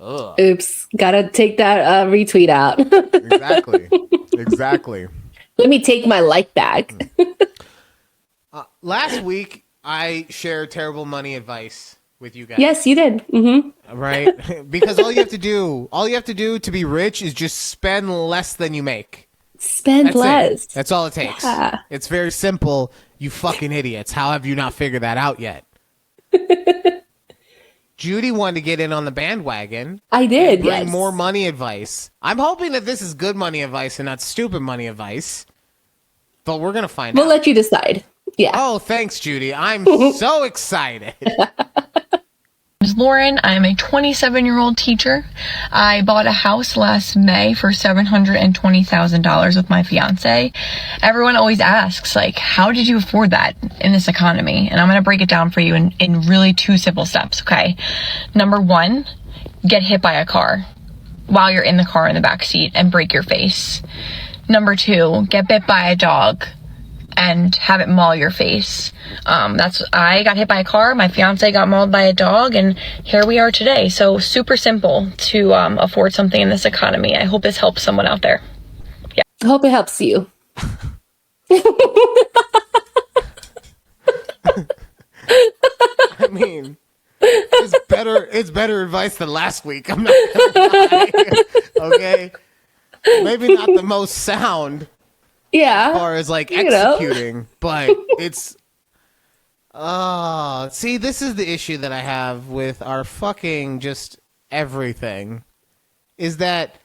Ugh. Oops. Gotta take that retweet out. Exactly. Let me take my like back. Last week, I shared terrible money advice with you guys. Yes, you did. Mm-hmm. Right? Because all you have to do to be rich is just spend less than you make. Spend less. That's all it takes. Yeah. It's very simple. You fucking idiots. How have you not figured that out yet? Judy wanted to get in on the bandwagon. I did, bring more money advice. I'm hoping that this is good money advice and not stupid money advice. But we're going to find out. We'll let you decide. Yeah. Oh, thanks, Judy. I'm so excited. I'm Lauren. I'm a 27-year-old teacher. I bought a house last May for $720,000 with my fiance. Everyone always asks, like, how did you afford that in this economy? And I'm going to break it down for you in really 2 simple steps, okay? Number 1, get hit by a car while you're in the car in the back seat and break your face. Number 2, get bit by a dog and have it maul your face. I got hit by a car, my fiance got mauled by a dog, and here we are today. So super simple to afford something in this economy. I hope this helps someone out there. Yeah. I hope it helps you. I mean, it's better advice than last week. I'm not gonna lie. Okay? Maybe not the most sound. Yeah. As far as like executing, but it's see, this is the issue that I have with our fucking just everything is that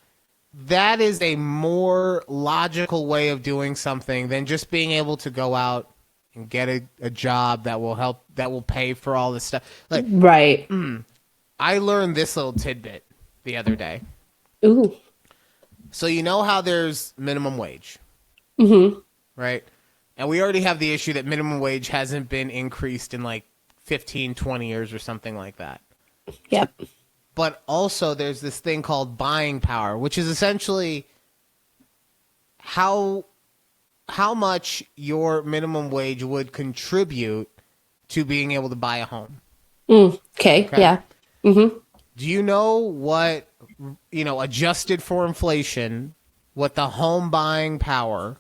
is a more logical way of doing something than just being able to go out and get a job that will pay for all this stuff. Like, right. I learned this little tidbit the other day. Ooh. So you know how there's minimum wage? Mm-hmm. Right? And we already have the issue that minimum wage hasn't been increased in like 15, 20 years or something like that. Yep. But also there's this thing called buying power, which is essentially how much your minimum wage would contribute to being able to buy a home. Okay. Yeah. Mm-hmm. Do you know what, adjusted for inflation, what the home buying power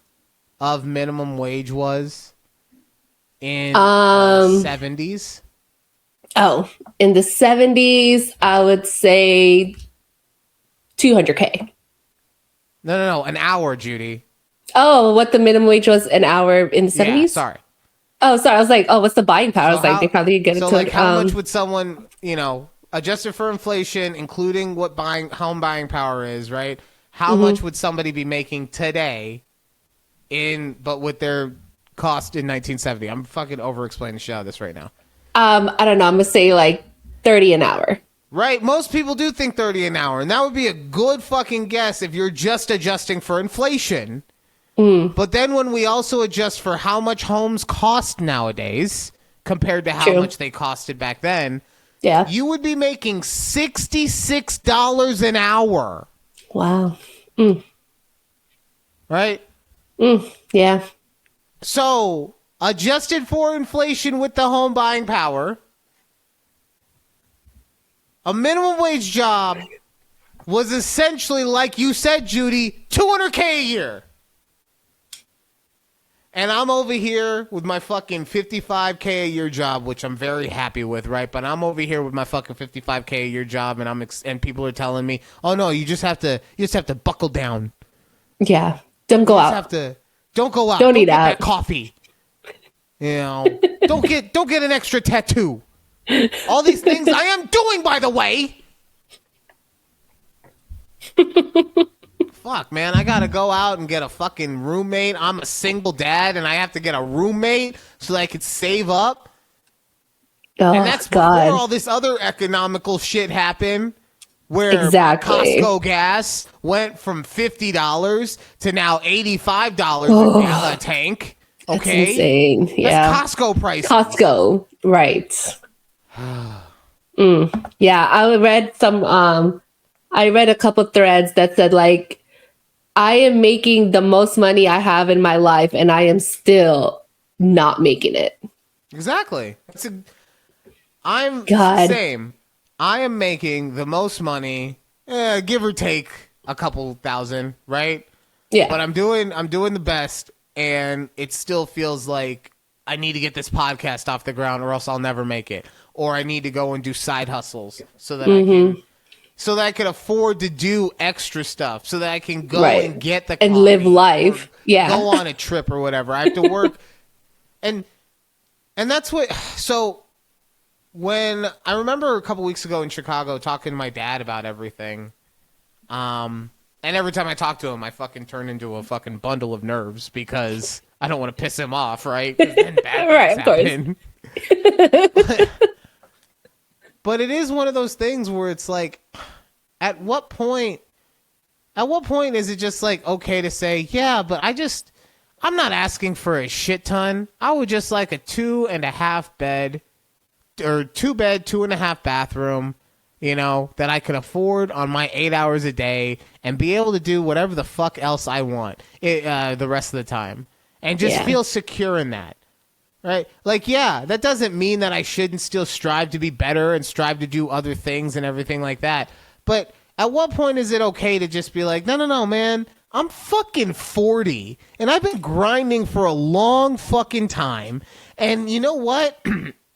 of minimum wage was in the 70s? Oh, in the 70s, I would say $200K. No, an hour, Judy. Oh, what the minimum wage was an hour in the 70s? Yeah, sorry. Oh, sorry. I was like, what's the buying power? I was like, they probably get it to like, how much would someone, adjusted for inflation, including what home buying power is, right? How much would somebody be making today but with their cost in 1970? I'm fucking over-explaining the shit out of this right now. I don't know. I'm going to say like 30 an hour. Right. Most people do think 30 an hour. And that would be a good fucking guess if you're just adjusting for inflation. But then when we also adjust for how much homes cost nowadays compared to how much they costed back then, you would be making $66 an hour. Wow. Right? Yeah. So, adjusted for inflation with the home buying power, a minimum wage job was essentially, like you said, Judy, $200K a year. And I'm over here with my fucking $55K a year job, which I'm very happy with, right? But I'm over here with my fucking $55K a year job, and and people are telling me, "Oh no, you just have to buckle down." Yeah, don't go out. Don't go out. Don't eat get out. That coffee. Don't get an extra tattoo. All these things I am doing, by the way. Fuck, man, I gotta go out and get a fucking roommate. I'm a single dad, and I have to get a roommate so that I could save up. Oh, and that's before all this other economical shit happened, where Costco gas went from $50 to now $85 a tank. Okay, that's insane. Yeah, that's Costco prices. Costco, right? Yeah, I read a couple threads that said like, I am making the most money I have in my life, and I am still not making it. Exactly. I'm the same. I am making the most money, give or take a couple thousand, right? Yeah. But I'm doing the best, and it still feels like I need to get this podcast off the ground, or else I'll never make it. Or I need to go and do side hustles so that I can afford to do extra stuff, so that I can go and get the and live life. Yeah, go on a trip or whatever. I have to work, and that's what. So when I remember a couple weeks ago in Chicago talking to my dad about everything, and every time I talk to him, I fucking turn into a fucking bundle of nerves because I don't want to piss him off, right? 'Cause then bad things happen. But it is one of those things where it's like, at what point is it just like okay to say, yeah, but I'm not asking for a shit ton. I would just like a 2.5 bed, or 2 bed, 2.5 bathroom, that I could afford on my 8 hours a day and be able to do whatever the fuck else I want the rest of the time, and just feel secure in that. Right? Like, yeah, that doesn't mean that I shouldn't still strive to be better and strive to do other things and everything like that. But at what point is it okay to just be like, no, man, I'm fucking 40 and I've been grinding for a long fucking time. And you know what?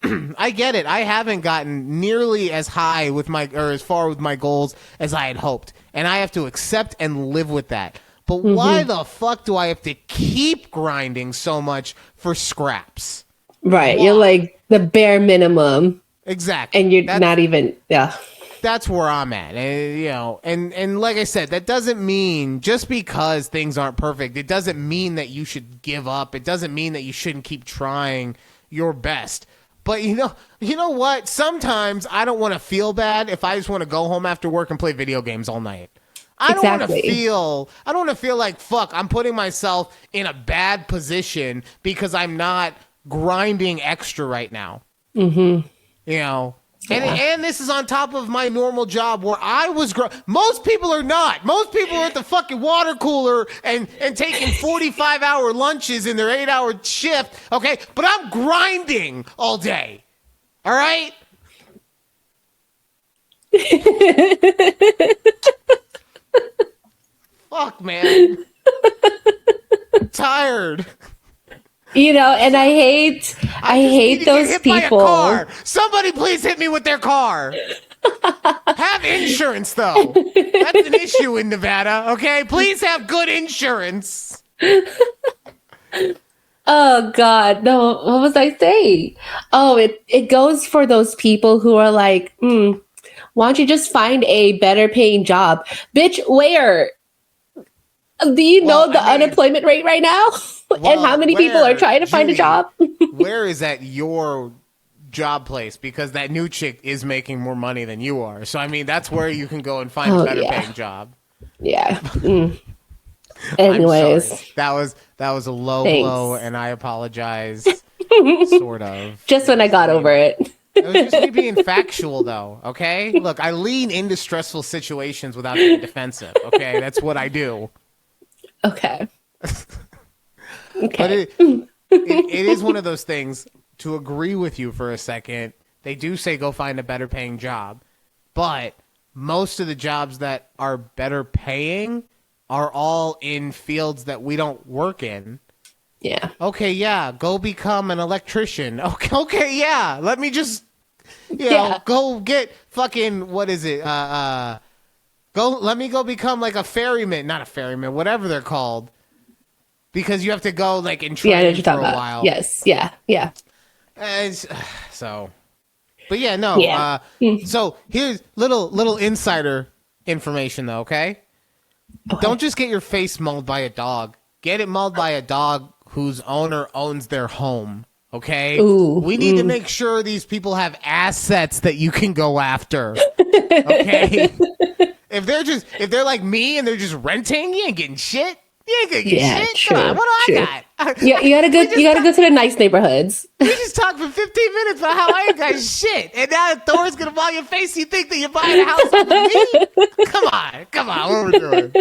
I get it. I haven't gotten nearly as high as far with my goals as I had hoped. And I have to accept and live with that. But why the fuck do I have to keep grinding so much for scraps? Right. Why? You're like the bare minimum. Exactly. And you're not even, That's where I'm at. And like I said, that doesn't mean just because things aren't perfect, it doesn't mean that you should give up. It doesn't mean that you shouldn't keep trying your best. But you know what? Sometimes I don't want to feel bad if I just want to go home after work and play video games all night. I don't want to feel like, fuck, I'm putting myself in a bad position because I'm not grinding extra right now. Mm-hmm. And this is on top of my normal job where I was most people are not. Most people are at the fucking water cooler and taking 45-hour lunches in their 8-hour shift, okay? But I'm grinding all day. All right? Fuck, man. I'm tired. And I hate those people. Somebody please hit me with their car. Have insurance, though. That's an issue in Nevada, okay? Please have good insurance. Oh, God. No, what was I saying? Oh, it goes for those people who are like, why don't you just find a better paying job? Bitch, where? Do you know the unemployment rate right now? And how many people are trying to find a job? Where is that your job place? Because that new chick is making more money than you are. So, I mean, that's where you can go and find a better paying job. Yeah. Anyways. I'm sorry. That was a low blow, and I apologize. Sort of. Just when I got over it. It was just me being factual, though, okay? Look, I lean into stressful situations without being defensive, okay? That's what I do. Okay. But it is one of those things, to agree with you for a second, they do say go find a better paying job, but most of the jobs that are better paying are all in fields that we don't work in. Yeah. Okay, yeah, go become an electrician. Okay, yeah, let me just, go get fucking, what is it, let me go become like a ferryman, not a ferryman, whatever they're called. Because you have to go like in training for a while. Yes, yeah. So, but yeah, no. Yeah. So here's little insider information though, okay? Don't just get your face mauled by a dog. Get it mauled by a dog whose owner owns their home. Okay? Ooh, we need to make sure these people have assets that you can go after. Okay? If they're like me and they're just renting, you ain't getting shit. You ain't gonna get shit. True, come on, what do I got? Yeah, you gotta go to the nice neighborhoods. We just talked for 15 minutes about how I ain't got shit, and now Thor's gonna maul your face. You think that you're buying a house off of me? Come on, what are we doing?